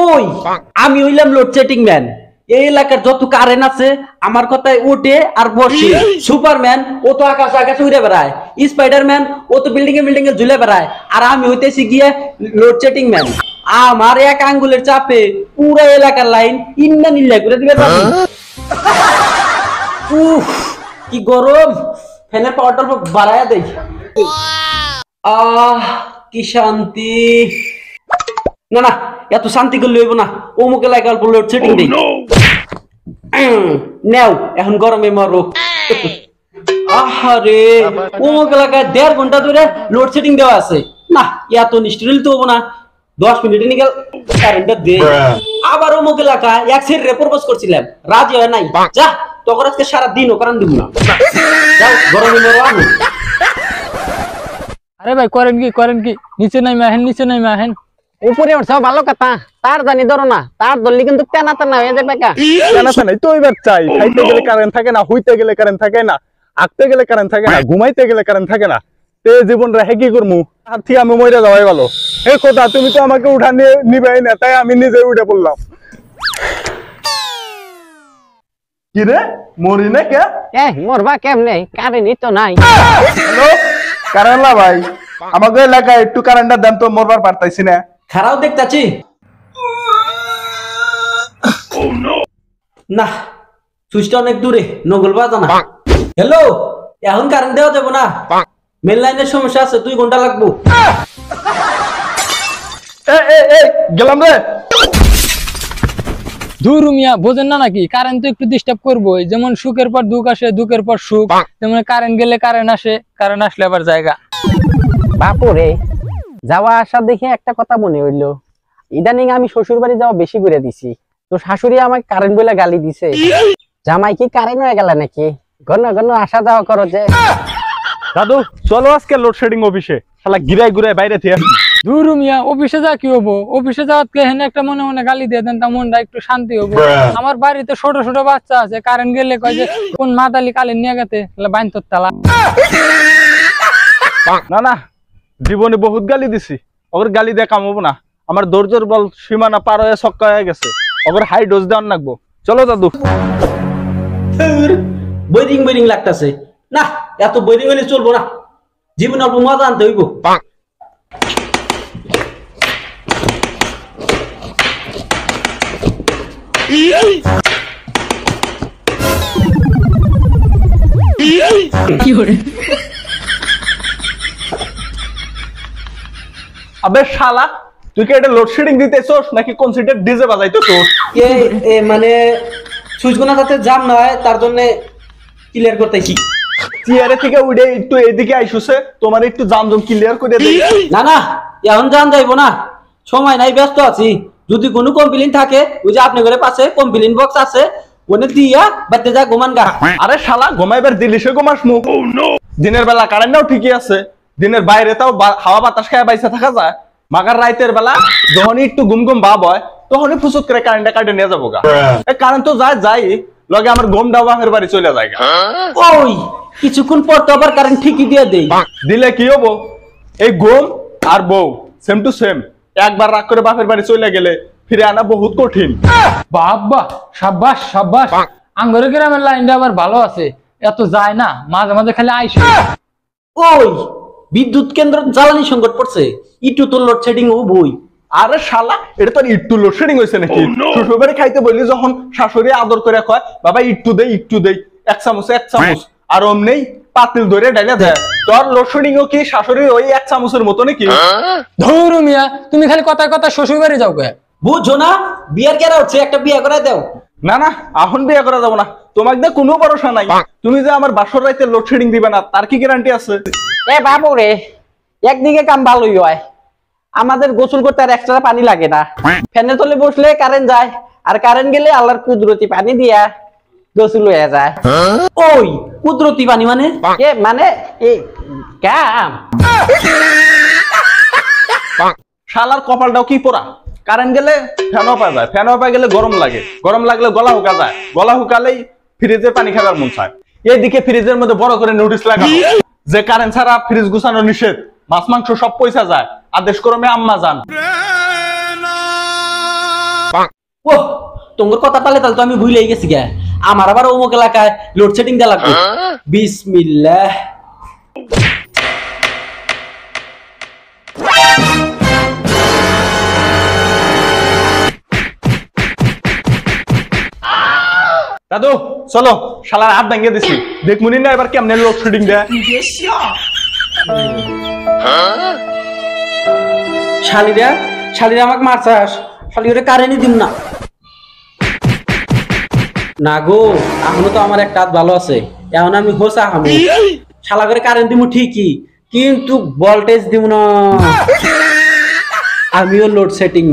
ওই আমি হইলাম লোডশেডিং ম্যান। এই এলাকার যত কারেন্ট আছে আমার কথায় ওঠে আর বসে। সুপারম্যান ও তো আকাশে আকাশে উড়ে বেড়ায়, স্পাইডারম্যান ও তো বিল্ডিং এ ঝুলে বেড়ায়, আর আমি হইতেছি গিয়ে লোডশেডিং ম্যান। আমার এক আঙ্গুলের চাপে পুরো এলাকার লাইন ইন্না নিল্লা করে দিবে। উফ কি গরম, ফ্যানের পাওয়ারটা বাড়ায়া দেই। কি শান্তি। না না, এত শান্তি করলে হইব না, অমুক এলাকায় অল্প লোডশেডিং দেই। নেও এখন গরমে মরো। আহারে অমুক এলাকায় 1.5 ঘন্টা ধরে লোডশেডিং দেওয়া আছে। না এত নিষ্ঠুর তো হবো না, 10 মিনিটে নিকাল কারেন্টটা দে। আবার অমুক এলাকায় এক সেরে প্রপোজ করছিলাম, রাজি হয় নাই। যা তখন আজকে সারাদিনও কারেন্ট দিব না। যাও গরমে মরো। আমি আরে ভাই করেন কি নিচে নাই মাহেন, নিচে নাই মাহেন। উপরে উঠছাও ভালো কথা, তার জানি ধরো না, তার ধরলি কিন্তু টানা টানা হয়ে যাবে। টানা টানাই তো এবার চাই। খাইতে গেলে কারেন্ট থাকে না, হইতে গেলে কারেন্ট থাকে না, আঁকতে গেলে কারেন্ট থাকে না, ঘুমাইতে গেলে কারেন্ট থাকে না। তে জীবন রেখে কি করবো? আর থেকে আমি মরে যাওয়াই ভালো। এই কথা তুমি তো আমাকে উঠা নিবাই না, তাই আমি নিজে উঠে পড়লাম। কি রে মরি না কে? মরবা কেমনে, কারেন্টই তো নাই। হ্যালো কারেন্ট না ভাই, আমাকে এলাকায় একটু কারেন্টটা দেন তো, মরবার পারতাইছি না। খারাপ দেখতাছি না, সুইচটা অনেক দূরে, নগল বাজানা। হ্যালো এখন কারেন্ট দেওয়া যাবো না, মেন লাইনের সমস্যা আছে, 2 ঘন্টা লাগবো। গেলাম রে। দূর মিয়া বোঝেন না নাকি, কারেন্ট তো একটু ডিস্টার্ব করবোই। যেমন সুখের পর দুঃখ আসে, দুঃখের পর সুখ, তেমন কারেন্ট গেলে কারেন্ট আসে, কারেন্ট আসলে আবার জায়গা। বাপুরে যাওয়া আসা দেখে একটা কথা মনে হইলো, ইদানিং আমি শ্বশুর বাড়ি যাওয়া বেশি করে দিছি। তো শাশুড়ি আমাকে কারেন্ট বলে গালি দিছে। জামাই কি কারেন্ট হয়ে গেল নাকি? ঘন ঘন আসা যাওয়া করো যে। দাদু চলো আজকে লোডশেডিং অফিসে, শালা গিরাই ঘুরাই বাইরে থেকে। দূর মিয়া অফিসে যা কি হবো, অফিসে যাওয়াতে হেন একটা মনে মনে গালি দিয়ে দেন, তা মনটা একটু শান্তি হবো। আমার বাড়িতে ছোট ছোট বাচ্চা আছে, কারেন্ট গেলে কয় যে কোন মাতালি কালি নিয়ে গেতে বাইন তোর তালা। না না, জীবনে বহুত গালি দিছি, ওর গালি দিয়ে কাম হবো না। আমার ধৈর্যের বল সীমানা পার হয়ে ছক্কা হয়ে গেছে, ওর হাই ডোজ দেওয়ার লাগবো। চলো দাদু। বোরিং বোরিং লাগতেছে না, এত বোরিং হলে চলবো না, জীবনে অল্প মজা আনতে হইব। আবে শালা তুই কি এটা লোডশেডিং দিতেছস নাকি কনসিডার ডিজে বাজাইতেছস? মানে সুইচগুনা যাতে জাম না হয় তার জন্য ক্লিয়ার করতেছি। চেয়ারে থেকে উঠে একটু এদিকে আইসুছে, তোমার একটু জামজম ক্লিয়ার করে দেই। না না এখন জান যাইবো না, সময় নাই, ব্যস্ত আছি। যদি কোনো কমপ্লেইন থাকে ওই যে আপনি ঘরে পাশে কমপ্লেইন বক্স আছে, ওনে দিয়া বাড়তে যা ঘুমান গা। আরে শালা ঘুমাইবার দিলি সে ঘুমাস মুখ। দিনের বেলা কারেন্টও ঠিকই আছে, দিনের বাইরে তাও হাওয়া বাতাস খায় বাইসে থাকা যায়। মাগার রাইতের বেলা যখনই একটু ঘুম ঘুম ভাব হয় তখনই ফুসুত করে কারেন্টটা কাটে নিয়ে যাবো গা। কারেন্ট তো যাই লগে আমার ঘুমটাও বাপের বাড়ি চলে যায়। ওই কিছুক্ষণ পর তো আবার কারেন্ট ঠিকই দিয়ে দেই। দিলে কি হবো? এই ঘুম আর বউ সেম টু সেম। একবার রাগ করে বাপের বাড়ি চলে গেলে ফিরে আনা বহুত কঠিন। বাবা সাব্বাস সাব্বাস, আঙ্গরে গ্রামের লাইনটা আবার ভালো আছে, এত যায় না, মাঝে মাঝে খালি আইসে। ওই বিদ্যুৎ কেন্দ্র জ্বালানি সংকট পড়ছে, ইটু তো লোডশেডিং ও বই। আরে শালা এটা তো একটু লোডশেডিং হয়েছে নাকি? শ্বশুর বাড়ি খাইতে বললি যখন শাশুড়ি আদর করে কয় বাবা একটু দেই, এক চামচ আর অমনেই পাতিল ধরে ডাইলা দেয়। তোর লোডশেডিং ও কি শাশুড়ির ওই 1 চামচের মতো নাকি? ধুর মিয়া তুমি খালি কথায় কথা শ্বশুর বাড়ি যাও কে? বুঝছো না বিয়ার কেরা হচ্ছে, একটা বিয়া করে দাও। না না এখন বিয়ে করা যাবো না, তোমাকে দিয়ে কোনো ভরসা নাই। তুমি যে আমার বাসর রাইতে লোডশেডিং দিবে না তার কি গ্যারান্টি আছে? বাবু রে একদিকে কাম ভালোই হয়, আমাদের গোসল করতে আর এক্সট্রা পানি লাগে না। ফ্যানের তলে বসলে কারেন্ট যায়, আর কারেন্ট গেলে আল্লাহর কুদরতি পানি দিয়া গোসল হয়ে যায়। ওই কুদরতি পানি মানে মানে কাম শালার কপালটাও কি পোড়া, কারেন্ট গেলে ফ্যানও পাওয়া যায়, ফ্যানও পাওয়া গেলে গরম লাগে, গরম লাগলে গলা হুকা যায়, গলা হুকালেই ফ্রিজের পানি খাবার মন চায়। এইদিকে ফ্রিজের মধ্যে বড় করে নোটিশ লাগানো যে কারেন্ট ছাড়া ফ্রিজ গুছানো নিষেধ, মাছ মাংস সব পয়সা যায়, আদেশ ক্রমে আম্মা যান। ও তোমার কথা তালে তালে তো আমি ভুলেই গেছি গে। আমার আবার অমুক এলাকায় লোডশেডিং দেওয়া লাগবে। বিসমিল্লাহ। দাদু চলো, শালার হাত ভেঙে দিছি, দেখমুনি না এবার কেমনে লোডশেডিং দেয়। শালিরা শালিরা আমাকে মারছাস, শালিরে কারেন্টই দিম না। না গো, এখনো তো আমার একটা হাত ভালো আছে, এখন আমি হোসা হামু। শালা করে কারেন্ট দিমু ঠিকই, কিন্তু ভোল্টেজ দিমু না। আমিও লোড সেটিং